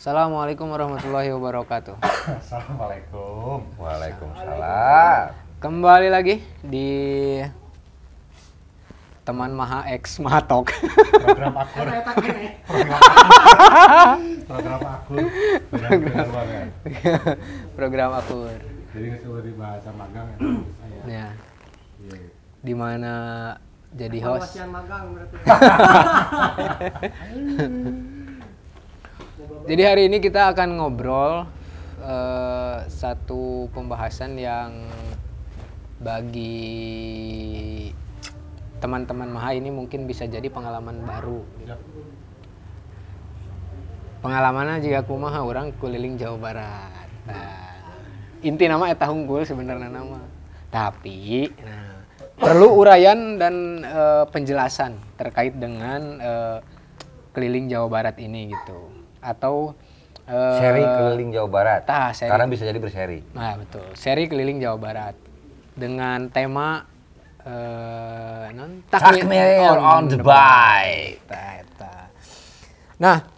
Assalamualaikum warahmatullahi wabarakatuh. Assalamualaikum. Waalaikumsalam. Kembali lagi di Teman Maha X Mahatok. Program akur. Program akur. Benar banget. Program akur. Jadi nggak coba di bahasa magang ya. Ya, Iya. di mana jadi host. Magang berarti. Jadi hari ini kita akan ngobrol satu pembahasan yang bagi teman-teman Maha ini mungkin bisa jadi pengalaman baru. Yap. Pengalamannya jika kumaha orang keliling Jawa Barat. Nah, inti nama eta hunggul sebenarnya nama. Tapi perlu uraian dan penjelasan terkait dengan keliling Jawa Barat ini gitu. Atau Seri keliling Jawa Barat. seri. Sekarang bisa jadi berseri. Nah, betul. Seri keliling Jawa Barat dengan tema Takmir on the bike. Nah,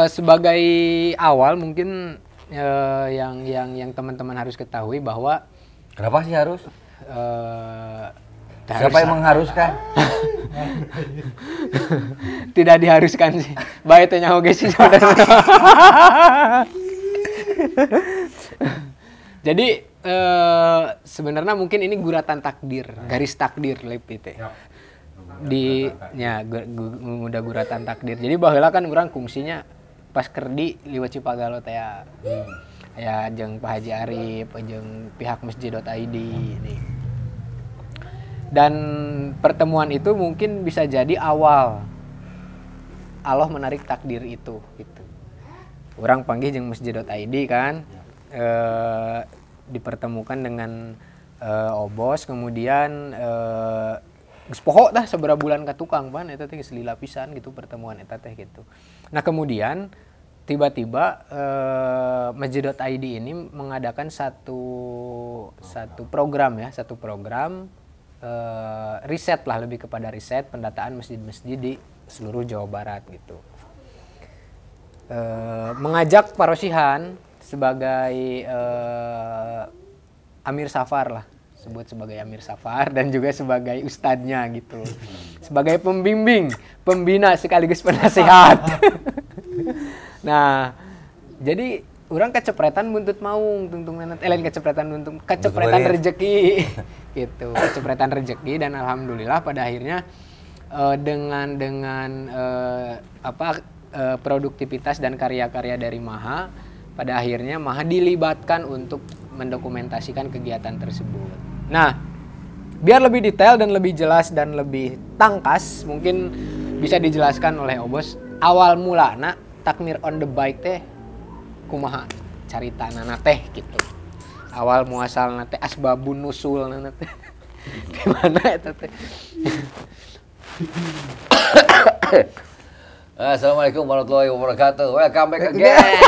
sebagai awal mungkin yang teman-teman harus ketahui bahwa Kenapa sih harus? harus- Siapa yang mengharuskan? tidak diharuskan sih. Baik tanya oge sih saudara. Jadi sebenarnya mungkin ini guratan takdir, garis takdir lebih teh. Yap. Udah guratan takdir. Jadi baheula kan urang kungsinya pas kerdi liwat Cipagalo teh ya. Ya jeung Pak Haji Arif, jeung pihak masjid.id nih. Dan pertemuan itu mungkin bisa jadi awal Allah menarik takdir itu gitu. Orang panggil jeung masjid.id kan dipertemukan dengan Obos, kemudian geus poho dah seberapa bulan ka tukang pan eta teh geus lila pisan gitu pertemuan eta teh gitu. Nah, kemudian tiba-tiba masjid.id ini mengadakan satu program riset lah, lebih kepada riset pendataan masjid-masjid di seluruh Jawa Barat gitu. Mengajak Parosihan sebagai Amir Safar lah, sebut sebagai Amir Safar, dan juga sebagai ustadznya gitu, sebagai pembimbing, pembina sekaligus penasehat. Nah, jadi orang kecepretan buntut maung, kecepretan rezeki gitu, kecepretan rezeki, dan alhamdulillah pada akhirnya dengan produktivitas dan karya-karya dari Maha, pada akhirnya Maha dilibatkan untuk mendokumentasikan kegiatan tersebut. Nah, biar lebih detail dan lebih jelas dan lebih tangkas, mungkin bisa dijelaskan oleh Obos awal mulana takmir on the bike teh kumaha caritanana teh gitu. Awal muasalna teh, asbabun nusulna teh di mana eta teh? Assalamualaikum warahmatullahi wabarakatuh. Welcome back again.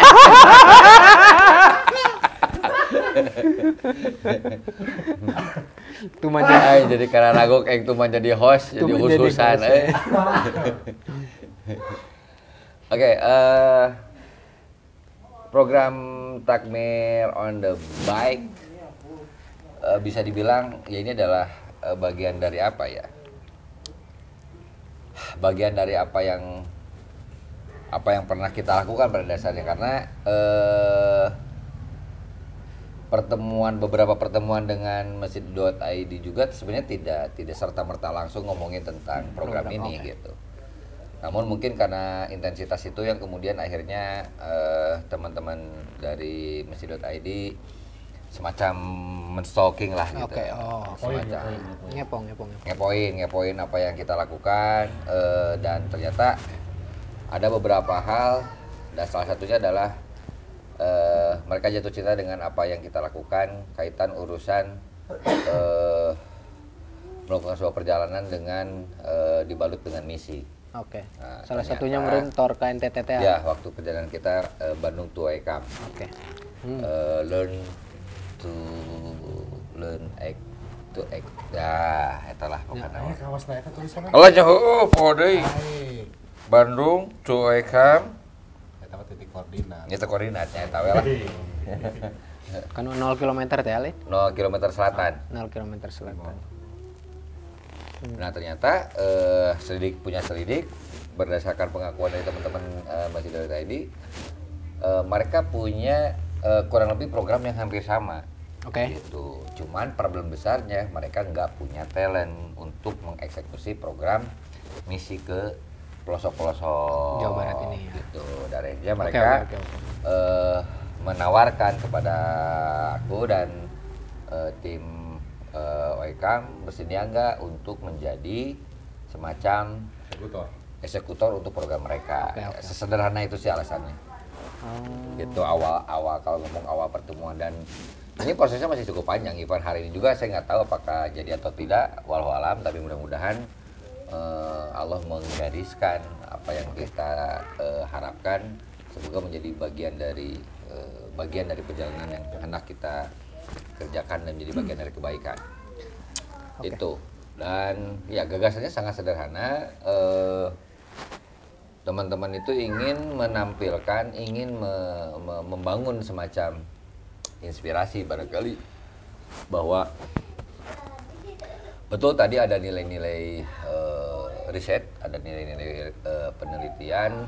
Tuh manja Jadi karena nagok yang tuh jadi host, jadi khususan. Oke, program Takmir on the Bike bisa dibilang ya ini adalah bagian dari apa ya? Bagian dari apa yang pernah kita lakukan pada dasarnya, karena beberapa pertemuan dengan masjid.id juga sebenarnya tidak serta-merta langsung ngomongin tentang program ini gitu. Namun mungkin karena intensitas itu yang kemudian akhirnya teman-teman dari masjid.id semacam menstalking lah gitu. Semacam ngepoin apa yang kita lakukan, dan ternyata ada beberapa hal, dan salah satunya adalah mereka jatuh cinta dengan apa yang kita lakukan kaitan urusan melakukan sebuah perjalanan dengan dibalut dengan misi. Oke. Nah, Salah ternyata, satunya merentor ke NTT. Ya, waktu perjalanan kita Bandung to Ekam. Oke. Learn to act. Ya, eta lah pokoknya. Kawas na eta tulisanna. Allah nya heueuh poho deui. Bandung to Ekam. Eta titik koordinat. Itu koordinatnya tahu lah. Kan 0 km teh Ali. 0 km selatan. 0 km selatan. Nah ternyata selidik berdasarkan pengakuan dari teman-teman Masjid Daulat ID, mereka punya kurang lebih program yang hampir sama. Oke. Gitu. Cuman problem besarnya mereka nggak punya talent untuk mengeksekusi program misi ke pelosok-pelosok Jawa Barat ini ya. Gitu. Dari aja mereka Oke. menawarkan kepada aku dan tim OEKAM bersedia nggak untuk menjadi semacam Eksekutor. eksekutor untuk program mereka. Oke. Sesederhana itu sih alasannya. Gitu awal kalau ngomong awal pertemuan, dan ini prosesnya masih cukup panjang. Even hari ini juga saya nggak tahu apakah jadi atau tidak, walau alam, tapi mudah-mudahan Allah menggariskan apa yang kita harapkan, semoga menjadi bagian dari perjalanan yang hendak kita kerjakan dan menjadi bagian dari kebaikan. Oke. Itu. Dan ya gagasannya sangat sederhana. Teman-teman itu ingin menampilkan, ingin membangun semacam inspirasi barangkali bahwa betul tadi ada nilai-nilai riset, ada nilai-nilai penelitian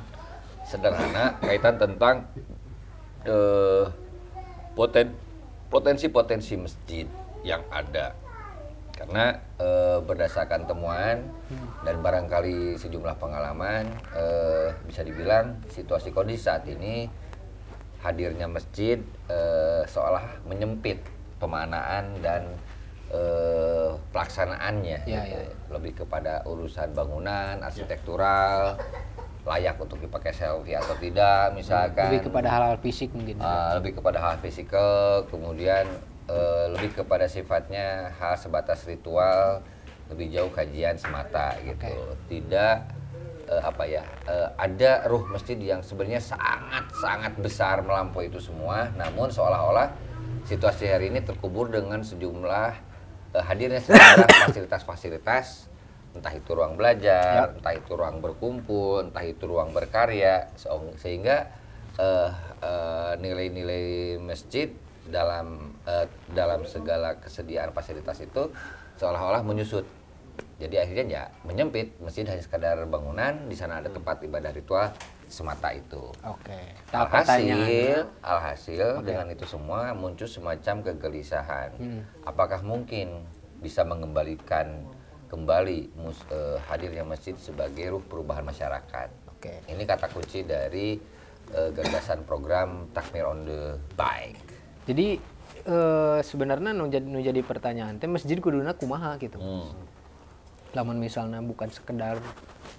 sederhana kaitan tentang potensi-potensi masjid yang ada. Karena berdasarkan temuan dan barangkali sejumlah pengalaman, bisa dibilang situasi kondisi saat ini hadirnya masjid seolah menyempit pemaknaan dan pelaksanaannya. Ya, gitu. ya. Lebih kepada urusan bangunan, arsitektural, layak untuk dipakai selfie atau tidak, misalkan. Lebih kepada hal-hal fisik mungkin. Lebih kepada hal fisikal, kemudian lebih kepada sifatnya hal sebatas ritual, lebih jauh kajian semata gitu. Tidak ada ruh masjid yang sebenarnya sangat besar melampaui itu semua, namun seolah-olah situasi hari ini terkubur dengan sejumlah hadirnya sejumlah fasilitas-fasilitas, entah itu ruang belajar, entah itu ruang berkumpul, entah itu ruang berkarya, sehingga nilai-nilai masjid dalam segala kesediaan fasilitas itu seolah-olah menyusut. Jadi akhirnya ya menyempit, masjid hanya sekadar bangunan, di sana ada tempat ibadah ritual semata itu. Oke. Alhasil dengan itu semua muncul semacam kegelisahan. Apakah mungkin bisa mengembalikan kembali hadirnya masjid sebagai ruh perubahan masyarakat? Oke. Ini kata kunci dari gagasan program Takmir on the Bike. Jadi sebenarnya nu jadi pertanyaan teh masjid kuduna kumaha gitu. Lamun misalnya bukan sekedar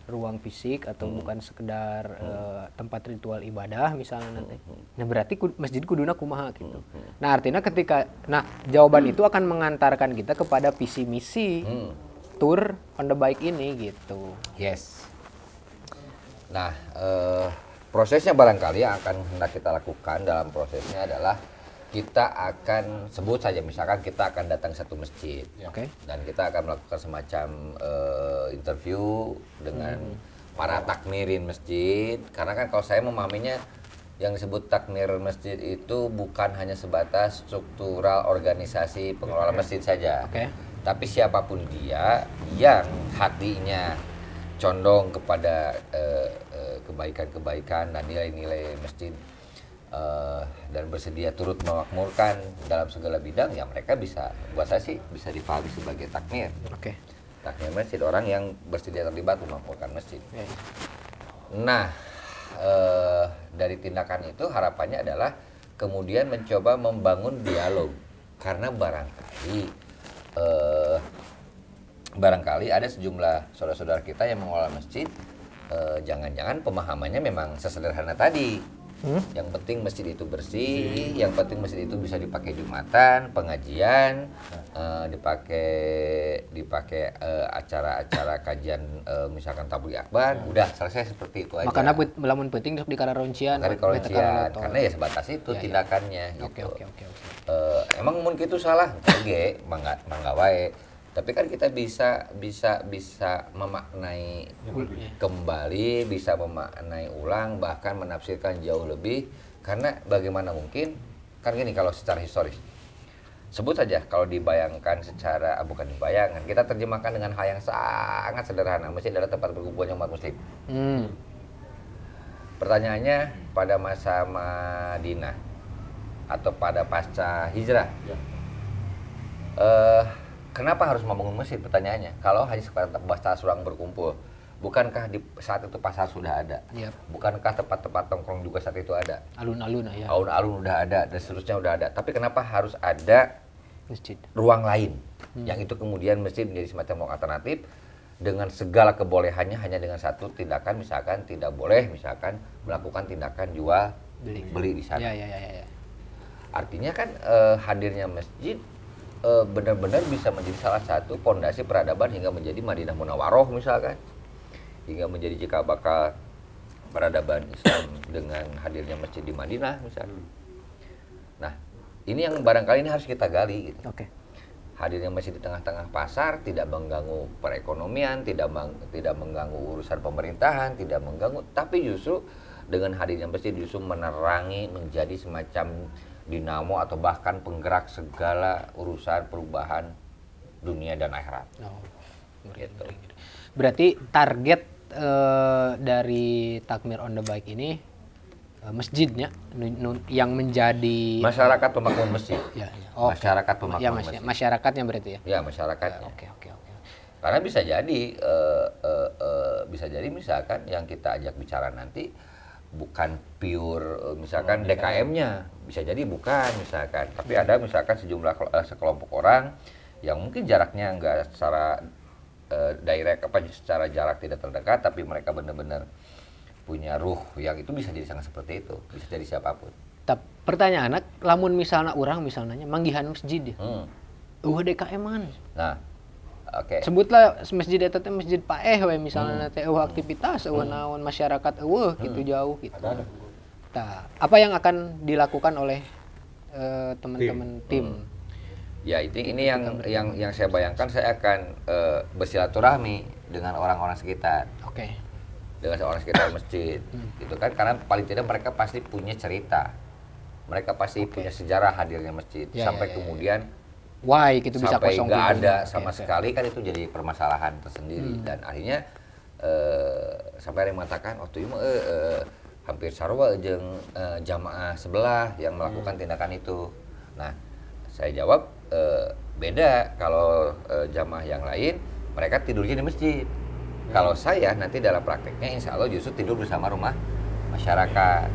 ruang fisik atau bukan sekedar tempat ritual ibadah misalnya nanti. Nah berarti masjid kuduna kumaha gitu. Nah artinya jawaban itu akan mengantarkan kita kepada visi misi tour on the bike ini gitu. Yes. Nah prosesnya barangkali yang akan hendak kita lakukan dalam prosesnya adalah kita akan sebut saja misalkan kita akan datang satu masjid, Oke. dan kita akan melakukan semacam interview dengan para takmirin masjid, karena kan kalau saya memahaminya yang disebut takmir masjid itu bukan hanya sebatas struktural organisasi pengelola masjid saja, tapi siapapun dia yang hatinya condong kepada kebaikan-kebaikan dan nilai-nilai masjid, dan bersedia turut memakmurkan dalam segala bidang, ya mereka bisa, buat saya sih bisa dipahami sebagai takmir. Takmir masjid, orang yang bersedia terlibat memakmurkan masjid. Nah, dari tindakan itu harapannya adalah kemudian mencoba membangun dialog, karena barangkali ada sejumlah saudara-saudara kita yang mengelola masjid, jangan-jangan pemahamannya memang sesederhana tadi. Yang penting masjid itu bersih, yang penting masjid itu bisa dipakai Jumatan, pengajian, dipakai acara-acara kajian, misalkan tabligh akbar, udah selesai seperti itu aja. Makanya lamun penting di kararoncian. Karena ya sebatas itu tindakannya gitu. Oke. Emang mun kitu salah, oke, mangga wae. Tapi kan kita bisa memaknai kembali, bisa memaknai ulang, bahkan menafsirkan jauh lebih. Karena bagaimana mungkin, kan gini kalau secara historis. Sebut saja kalau dibayangkan secara, bukan dibayangkan, kita terjemahkan dengan hal yang sangat sederhana. Masjid adalah tempat berkumpulnya umat muslim. Pertanyaannya, pada masa Madinah atau pada pasca hijrah, kenapa harus membangun masjid? Pertanyaannya, kalau hanya sekedar pasar ruang berkumpul, bukankah di saat itu pasar sudah ada? Bukankah tempat-tempat tongkrong juga saat itu ada? Alun-alun ya. Alun-alun udah ada dan seterusnya udah ada. Tapi kenapa harus ada Masjid. ruang lain? Yang itu kemudian masjid menjadi semacam ruang alternatif dengan segala kebolehannya, hanya dengan satu tindakan, misalkan tidak boleh misalkan melakukan tindakan jual beli di sana. Ya. Artinya kan hadirnya masjid benar-benar bisa menjadi salah satu pondasi peradaban hingga menjadi Madinah Munawwaroh misalkan, hingga menjadi cikal bakal peradaban Islam dengan hadirnya masjid di Madinah misalkan. Nah, ini yang barangkali ini harus kita gali gitu. Hadirnya masjid di tengah-tengah pasar tidak mengganggu perekonomian, tidak mengganggu urusan pemerintahan, tidak mengganggu, tapi justru dengan hadirnya masjid justru menerangi, menjadi semacam dinamo atau bahkan penggerak segala urusan perubahan dunia dan akhirat. Gitu. Berarti target dari Takmir on the Bike ini masjidnya yang menjadi masyarakat pemakmur masjid. Masyarakat pemakmur masjid. Masyarakatnya berarti ya? Ya, masyarakatnya. Oke. Karena bisa jadi misalkan yang kita ajak bicara nanti bukan pure misalkan DKM-nya, bisa jadi bukan misalkan, tapi ada misalkan sekelompok orang yang mungkin jaraknya enggak secara secara jarak tidak terdekat, tapi mereka benar-benar punya ruh yang itu bisa jadi sangat seperti itu, bisa jadi siapapun. Tapi pertanyaan, lamun misalnya orang misalnya manggihan masjid ya, DKM-an. Nah, oke. Sebutlah masjid eta teh masjid paeh we misalnya teh aktivitas naon masyarakat gitu jauh gitu. Nah, apa yang akan dilakukan oleh teman-teman tim? Ya, ini yang saya bayangkan, saya akan bersilaturahmi dengan orang-orang sekitar. Dengan orang sekitar masjid, gitu kan? Karena paling tidak mereka pasti punya cerita, mereka pasti punya sejarah hadirnya masjid, sampai kemudian why gitu bisa sampai kosong nggak gitu. ada sama sekali kan itu jadi permasalahan tersendiri dan akhirnya sampai ada yang mengatakan waktu itu hampir sarwa jeung jamaah sebelah yang melakukan tindakan itu. Nah, saya jawab beda. Kalau jamaah yang lain mereka tidurnya di masjid. Kalau saya nanti dalam prakteknya insya Allah justru tidur bersama rumah masyarakat.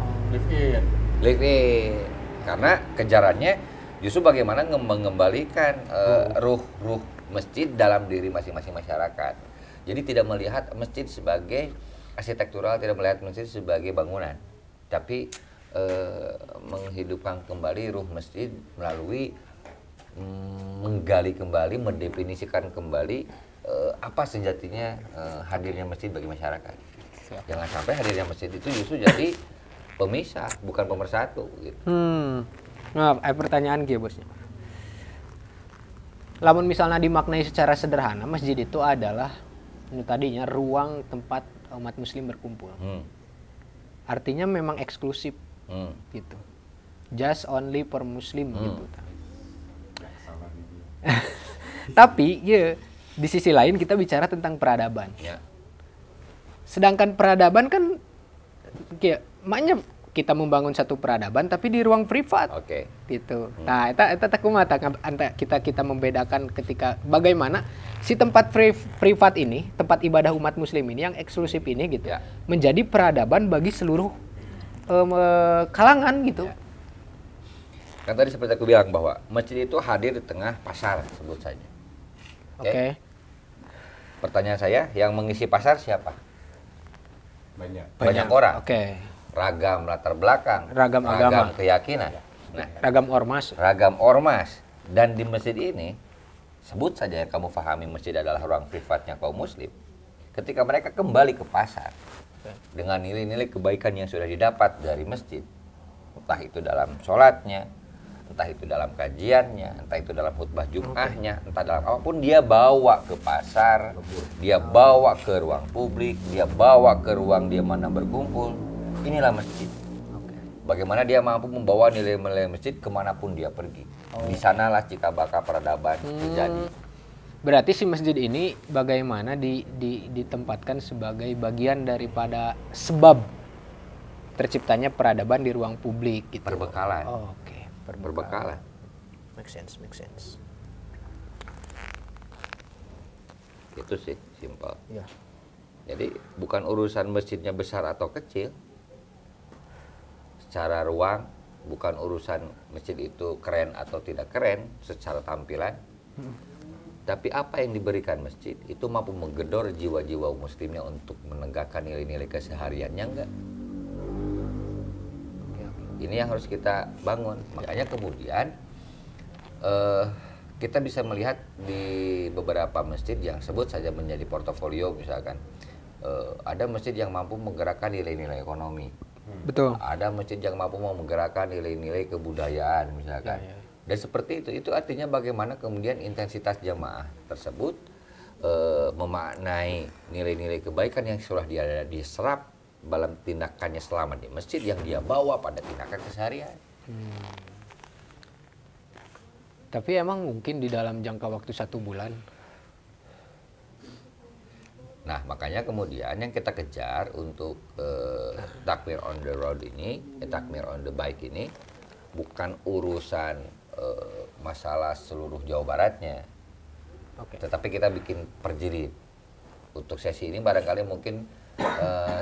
Live in. Karena kejarannya justru bagaimana mengembalikan ruh masjid dalam diri masing-masing masyarakat. Jadi tidak melihat masjid sebagai arsitektural, tidak melihat masjid sebagai bangunan, tapi menghidupkan kembali ruh masjid melalui menggali kembali, mendefinisikan kembali apa sejatinya hadirnya masjid bagi masyarakat. Jangan sampai hadirnya masjid itu justru jadi pemisah, bukan pemersatu. Gitu. Nah, pertanyaan kia bosnya. Lamun misalnya dimaknai secara sederhana, masjid itu adalah tadinya ruang tempat umat muslim berkumpul. Artinya memang eksklusif gitu. Just only for muslim gitu. Tapi ya di sisi lain kita bicara tentang peradaban. Sedangkan peradaban kan kayak maknya kita membangun satu peradaban tapi di ruang privat. Gitu. Nah, eta kumaha kita membedakan ketika bagaimana si tempat privat ini, tempat ibadah umat muslim ini yang eksklusif ini gitu, menjadi peradaban bagi seluruh kalangan gitu. Kan tadi seperti aku bilang bahwa masjid itu hadir di tengah pasar, sebut saja. Pertanyaan saya, yang mengisi pasar siapa? Banyak orang. Ragam latar belakang, ragam agama, keyakinan, ragam ormas. Dan di masjid ini, sebut saja yang kamu pahami masjid adalah ruang privatnya kaum muslim. Ketika mereka kembali ke pasar dengan nilai-nilai kebaikan yang sudah didapat dari masjid, entah itu dalam sholatnya, entah itu dalam kajiannya, entah itu dalam khutbah Jum'ahnya, entah dalam apapun, dia bawa ke pasar, dia bawa ke ruang publik, dia bawa ke ruang dia mana berkumpul. Inilah masjid. Bagaimana dia mampu membawa nilai-nilai masjid kemanapun dia pergi. Di sanalah cikabaka peradaban terjadi. Berarti si masjid ini bagaimana ditempatkan sebagai bagian daripada sebab terciptanya peradaban di ruang publik gitu. Perbekalan. Oh, oke. Perbekalan. Make sense. Itu sih, simpel. Ya. Jadi bukan urusan masjidnya besar atau kecil. Secara ruang, bukan urusan masjid itu keren atau tidak keren secara tampilan. Tapi apa yang diberikan masjid itu mampu menggedor jiwa-jiwa muslimnya untuk menegakkan nilai-nilai kesehariannya enggak? Ini yang harus kita bangun. Makanya kemudian kita bisa melihat di beberapa masjid yang sebut saja menjadi portofolio misalkan. Ada masjid yang mampu menggerakkan nilai-nilai ekonomi. Betul. Ada masjid yang mampu menggerakkan nilai-nilai kebudayaan misalkan. Ya. Dan seperti itu artinya bagaimana kemudian intensitas jamaah tersebut memaknai nilai-nilai kebaikan yang sudah dia diserap dalam tindakannya selama di masjid yang dia bawa pada tindakan keseharian. Tapi emang mungkin di dalam jangka waktu 1 bulan? Nah, makanya kemudian yang kita kejar untuk takmir on the road ini, takmir on the bike ini, bukan urusan masalah seluruh Jawa Baratnya. Tetapi kita bikin perjilid. Untuk sesi ini barangkali mungkin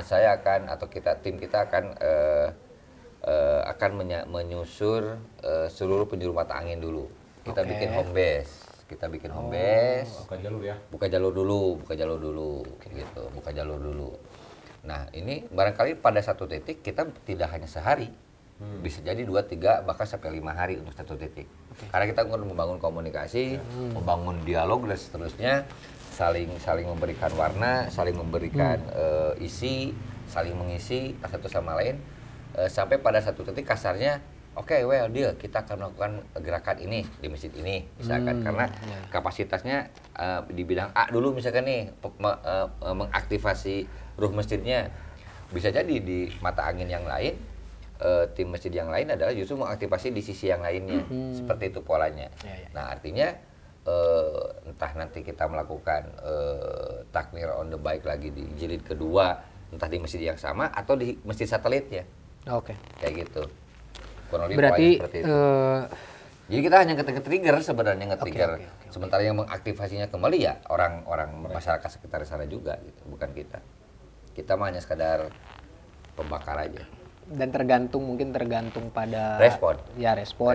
saya akan atau tim kita akan menyusur seluruh penjuru mata angin dulu. Kita bikin home base. Buka jalur dulu, gitu. Buka jalur dulu. Nah, ini barangkali pada satu titik kita tidak hanya sehari, bisa jadi 2, 3 bahkan sampai 5 hari untuk satu titik. Karena kita membangun komunikasi, membangun dialog dan seterusnya. Saling memberikan warna, saling memberikan isi, saling mengisi satu sama lain sampai pada satu titik kasarnya deal, kita akan melakukan gerakan ini di masjid ini misalkan karena kapasitasnya di bidang A dulu misalkan nih mengaktifasi ruh masjidnya. Bisa jadi di mata angin yang lain tim masjid yang lain adalah justru mengaktifasi di sisi yang lainnya. Seperti itu polanya. Nah, artinya entah nanti kita melakukan takmir on the bike lagi di jilid kedua, entah di masjid yang sama atau di masjid satelitnya. Kayak gitu. Berarti jadi kita hanya nge-trigger sebenarnya nge-trigger. Sementara yang mengaktifasinya kembali ya orang-orang masyarakat sekitar sana juga gitu, bukan kita. Kita mah hanya sekadar pembakar aja. Dan mungkin tergantung pada respon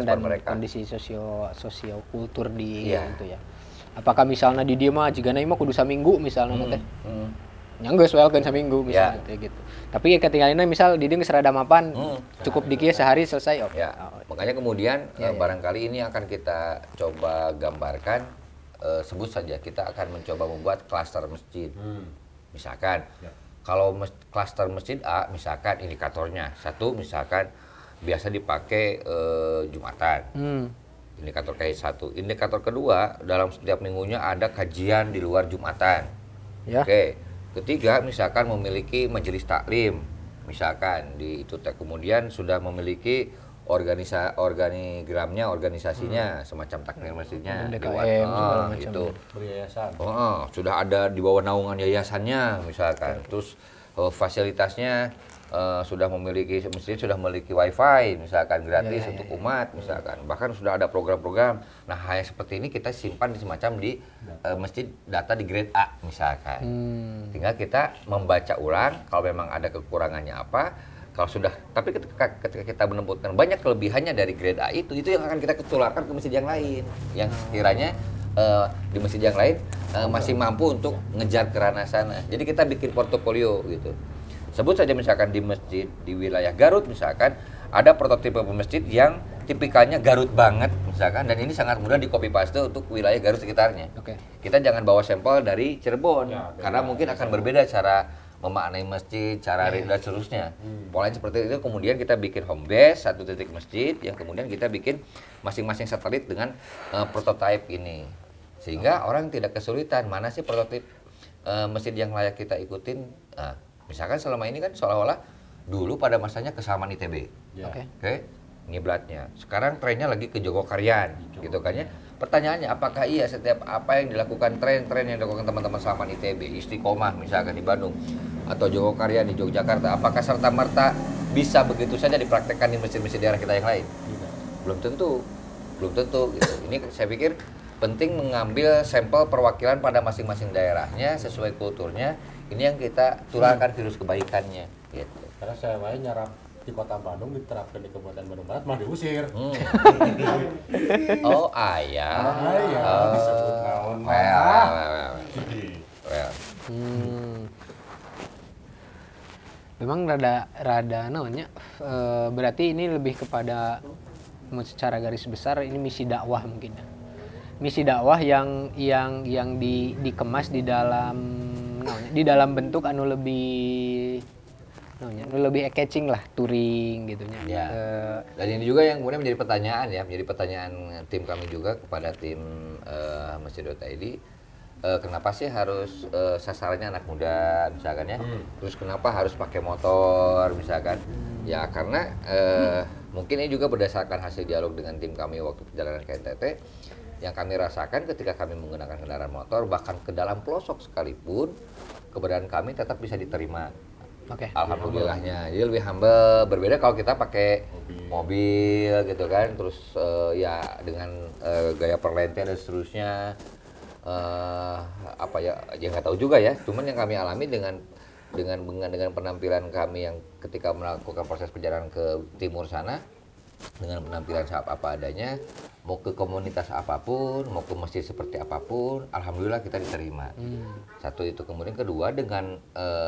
dan mereka. Kondisi sosio kultur di itu ya. Apakah misalnya di dia mah jigana mah kudu saminggu misalnya teh. Nyanggeus welkeun saminggu misalnya kayak gitu. Tapi ketinggalannya misal di dia geus rada mapan cukup di kieu sehari selesai Makanya kemudian barangkali ini akan kita coba gambarkan sebut saja kita akan mencoba membuat klaster masjid. Misalkan kalau klaster masjid A, misalkan indikatornya satu, misalkan biasa dipakai Jumatan. Indikator kayak satu. Indikator kedua, dalam setiap minggunya ada kajian di luar Jumatan. Ketiga, misalkan memiliki majelis taklim, misalkan di itu kemudian sudah memiliki organigramnya, organisasinya, semacam takmir masjidnya, itu beryayasan. Sudah ada di bawah naungan yayasannya, misalkan. Terus fasilitasnya sudah memiliki masjid sudah memiliki wifi, misalkan gratis untuk umat, misalkan. Bahkan sudah ada program-program. Nah, hal yang seperti ini kita simpan di semacam di masjid data di grade A, misalkan. Tinggal kita membaca ulang kalau memang ada kekurangannya apa. Kalau sudah, tapi ketika kita menemukan banyak kelebihannya dari grade A itu yang akan kita ketularkan ke masjid yang lain, yang sekiranya di masjid yang lain masih mampu untuk ngejar ke ranah sana. Jadi kita bikin portofolio gitu. Sebut saja misalkan di masjid di wilayah Garut misalkan ada prototipe masjid yang tipikalnya Garut banget misalkan, dan ini sangat mudah di copy paste untuk wilayah Garut sekitarnya. Kita jangan bawa sampel dari Cirebon karena mungkin akan berbeda cara memaknai masjid, cara dan seterusnya. Polanya seperti itu, kemudian kita bikin home base, satu titik masjid, yang kemudian kita bikin masing-masing satelit dengan prototipe ini. Sehingga orang tidak kesulitan, mana sih prototipe masjid yang layak kita ikutin. Nah, misalkan selama ini kan seolah-olah dulu pada masanya ke Salman ITB. Ya. Oke, ngiblatnya. Sekarang trennya lagi ke Jogokarian, gitu kan ya. Pertanyaannya, apakah iya setiap apa yang dilakukan tren-tren yang dilakukan teman-teman Salman ITB, Istiqomah misalkan di Bandung, atau Jogokarian di Yogyakarta, apakah serta-merta bisa begitu saja dipraktekkan di masjid-masjid daerah kita yang lain? Belum tentu, belum tentu. Gitu. Ini saya pikir penting mengambil sampel perwakilan pada masing-masing daerahnya sesuai kulturnya. Ini yang kita tularkan virus kebaikannya. Gitu. Karena saya main nyarap di kota Bandung diterapkan di Kabupaten Bandung Barat malah diusir. Oh ayah. Disebut naon. Well. Memang rada namanya berarti ini lebih kepada secara garis besar ini misi dakwah mungkin ya. Misi dakwah yang dikemas di dalam bentuk anu lebih catching lah, touring gitu nya. Ya. Dan ini juga yang kemudian menjadi pertanyaan tim kami juga kepada tim Masjid.id. Kenapa sih harus sasarannya anak muda misalkan ya? Terus kenapa harus pakai motor misalkan? Ya karena mungkin ini juga berdasarkan hasil dialog dengan tim kami waktu perjalanan ke NTT. Yang kami rasakan ketika kami menggunakan kendaraan motor, bahkan ke dalam pelosok sekalipun, keberadaan kami tetap bisa diterima. Oke. Alhamdulillahnya, jadi lebih humble. Berbeda kalau kita pakai mobil gitu kan, terus ya dengan gaya perlente dan seterusnya, apa ya nggak tahu juga ya. Cuman yang kami alami dengan penampilan kami yang ketika melakukan proses perjalanan ke timur sana, dengan penampilan apa adanya, mau ke komunitas apapun, mau ke masjid seperti apapun, alhamdulillah kita diterima. Satu itu, kemudian kedua dengan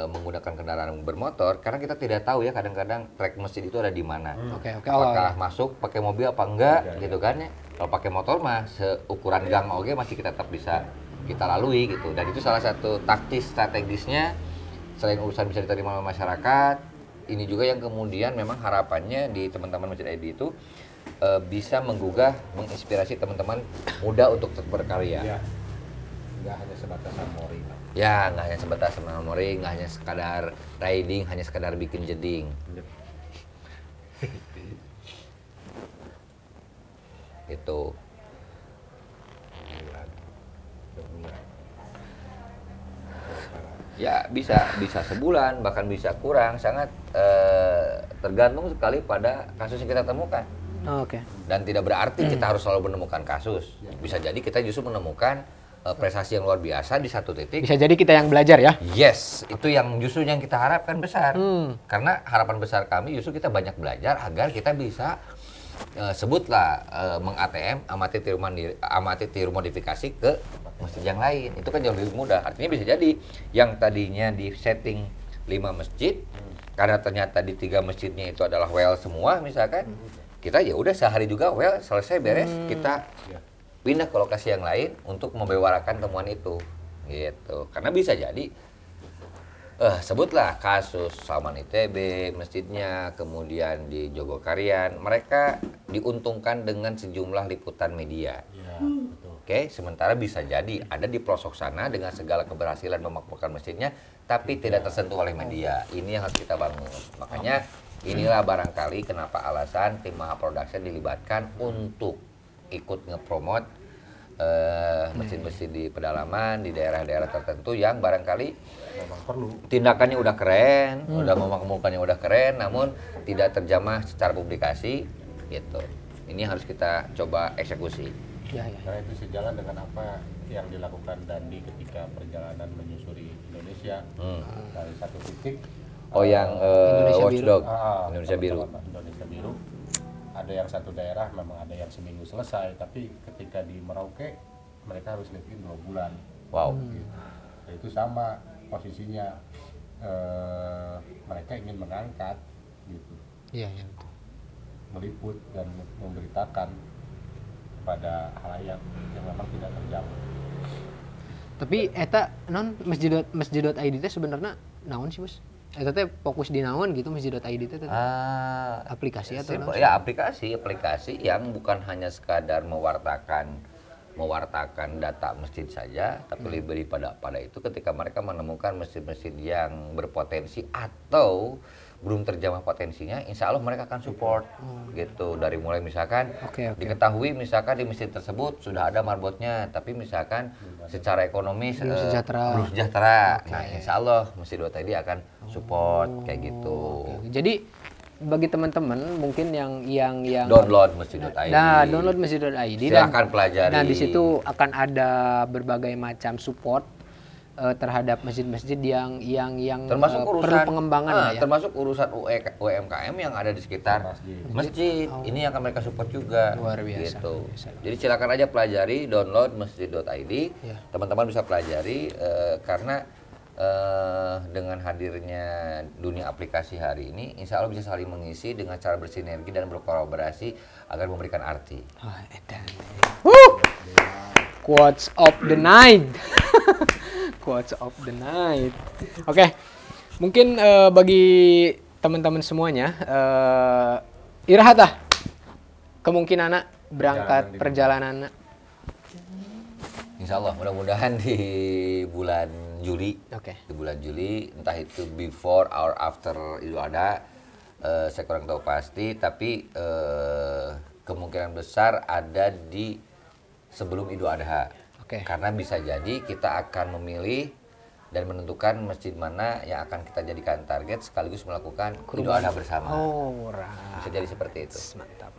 menggunakan kendaraan bermotor, karena kita tidak tahu ya kadang-kadang trek masjid itu ada di mana. Apakah masuk pakai mobil apa enggak gitu kan ya. Kalau pakai motor mah seukuran gang oke masih kita tetap bisa kita lalui gitu. Dan itu salah satu taktis strategisnya, selain urusan bisa diterima oleh masyarakat. Ini juga yang kemudian memang harapannya di teman-teman Masjid ID itu bisa menggugah, menginspirasi teman-teman muda untuk tetap berkarya. Ya. Nggak hanya sebatas memori. Ya, nggak hanya sebatas memori, nggak hanya sekadar riding, hanya sekadar bikin jeding. Itu. Ya bisa sebulan, bahkan bisa kurang, sangat tergantung sekali pada kasus yang kita temukan. Oke. Dan tidak berarti kita harus selalu menemukan kasus. Bisa jadi kita justru menemukan prestasi yang luar biasa di satu titik. Bisa jadi kita yang belajar ya. Yes, itu yang justru yang kita harapkan besar. Karena harapan besar kami justru kita banyak belajar agar kita bisa sebutlah meng-ATM, amati tiru modifikasi ke masjid yang lain. Itu kan jauh lebih mudah. Artinya bisa jadi yang tadinya di setting 5 masjid, karena ternyata di 3 masjidnya itu adalah well semua misalkan, kita ya udah sehari juga well selesai beres, kita pindah ke lokasi yang lain untuk membewarakan temuan itu. Gitu. Karena bisa jadi sebutlah kasus Salman ITB, masjidnya, kemudian di Jogokarian, mereka diuntungkan dengan sejumlah liputan media. Ya, betul. Oke, sementara bisa jadi ada di pelosok sana dengan segala keberhasilan memakmurkan masjidnya, tapi tidak tersentuh oleh media. Ini yang harus kita bangun. Makanya inilah barangkali kenapa alasan tim Maha Production dilibatkan untuk ikut ngepromot masjid-masjid di pedalaman, di daerah-daerah tertentu yang barangkali Memang perlu. tindakannya udah keren, udah memakmurkannya udah keren, namun tidak terjamah secara publikasi, gitu. Ini harus kita coba eksekusi. Ya. Karena itu sejalan dengan apa yang dilakukan Dandi ketika perjalanan menyusuri Indonesia dari satu titik. Yang Indonesia Watchdog, Biru. Indonesia Biru. Indonesia Biru. Ada yang satu daerah memang ada yang seminggu selesai, tapi ketika di Merauke mereka harus living 2 bulan. Wow. Gitu. Dan itu sama posisinya, mereka ingin mengangkat, gitu, Iya, betul. meliput dan memberitakan kepada halayak yang memang tidak terjangkau. Tapi eta non masjid.id teh sebenarnya naon sih bos? Eta teh fokus di naon gitu masjid.id teh? Aplikasi atau naon? Ya aplikasi yang bukan hanya sekadar mewartakan data masjid saja, tapi lebih pada itu ketika mereka menemukan masjid-masjid yang berpotensi atau belum terjamah potensinya, insya Allah mereka akan support gitu. Dari mulai misalkan diketahui misalkan di masjid tersebut sudah ada marbotnya, tapi misalkan secara ekonomis belum sejahtera. Nah insya Allah masjid.id akan support kayak gitu. Jadi bagi teman-teman mungkin yang download masjid.id. Nah, download masjid.id silakan pelajari. Nah, di situ akan ada berbagai macam support terhadap masjid-masjid yang termasuk perlu pengembangan ya. Termasuk urusan UMKM yang ada di sekitar masjid. Ini akan mereka support juga. Luar biasa. Gitu. Jadi silakan aja pelajari, download masjid.id. Teman-teman bisa pelajari karena dengan hadirnya dunia aplikasi hari ini, insya Allah bisa saling mengisi dengan cara bersinergi dan berkolaborasi agar memberikan arti. Quotes of the night. Quotes of the night. Oke, mungkin bagi teman-teman semuanya, irahat lah kemungkinan berangkat perjalanan. Insya Allah, mudah-mudahan di bulan Juli. Di bulan Juli, entah itu before or after Idul Adha, saya kurang tahu pasti, tapi kemungkinan besar ada di sebelum Idul Adha. Karena bisa jadi kita akan memilih dan menentukan masjid mana yang akan kita jadikan target sekaligus melakukan Idul Adha bersama. Bisa jadi seperti itu. Mantap.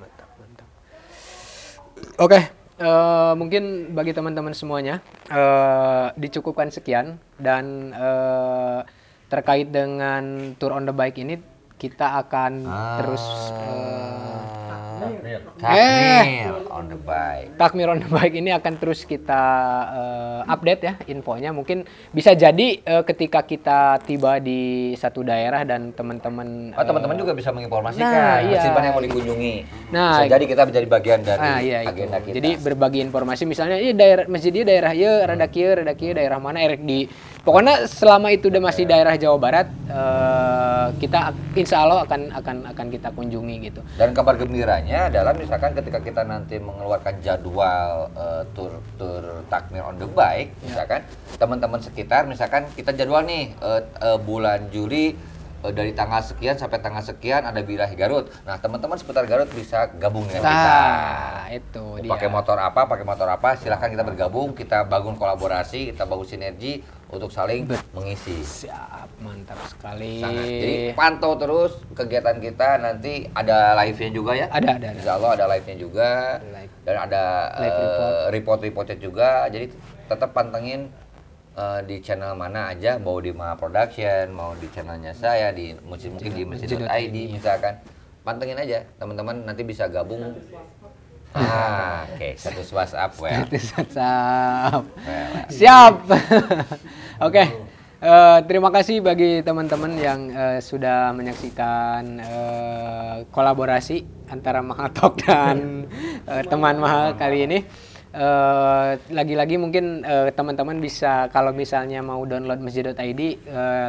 Oke. Mungkin bagi teman-teman semuanya dicukupkan sekian, dan terkait dengan tour on the bike ini kita akan terus Takmir on the bike ini akan terus kita update ya infonya. Mungkin bisa jadi ketika kita tiba di satu daerah dan teman-teman teman-teman juga bisa menginformasikan masjid mana yang mau dikunjungi. Bisa jadi kita menjadi bagian dari agenda kita. Jadi berbagi informasi, misalnya daerah masjidnya daerah rada kieu daerah mana erek di. Pokoknya selama itu udah masih daerah Jawa Barat, kita insya Allah akan kita kunjungi gitu. Dan kabar gembiranya adalah misalkan ketika kita nanti mengeluarkan jadwal tur takmir on the bike, misalkan teman-teman sekitar, misalkan kita jadwal nih bulan Juli dari tanggal sekian sampai tanggal sekian ada Birahi Garut. Nah teman-teman seputar Garut bisa gabung dengan kita. Itu pakai motor apa, silahkan kita bergabung, kita bangun kolaborasi, kita bangun sinergi untuk saling mengisi. Siap, mantap sekali. Sangat. Jadi pantau terus kegiatan kita, nanti ada live-nya juga ya. Ada. Insya Allah ada live-nya juga. Dan ada report-reportnya juga. Jadi tetap pantengin di channel mana aja, mau di Maha Production, mau di channelnya saya, mungkin di masjid.id misalkan. Pantengin aja, teman-teman nanti bisa gabung. Status WhatsApp ya. Status WhatsApp. Siap. Oke. Terima kasih bagi teman-teman yang sudah menyaksikan kolaborasi antara Mahatalk dan teman Maha kali ini. Lagi-lagi mungkin teman-teman bisa, kalau misalnya mau download masjid.id,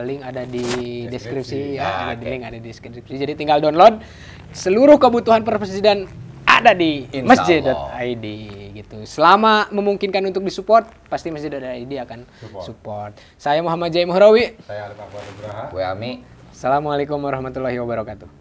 link ada di deskripsi ya, link ada di deskripsi. Jadi tinggal download, seluruh kebutuhan permasjidan ada di masjid.id gitu. Selama memungkinkan untuk disupport, pasti masjid.id akan support. Saya Muhammad Jai Muhrawi. Saya Alif Akbar Nugraha. Gue Ami. Assalamualaikum warahmatullahi wabarakatuh.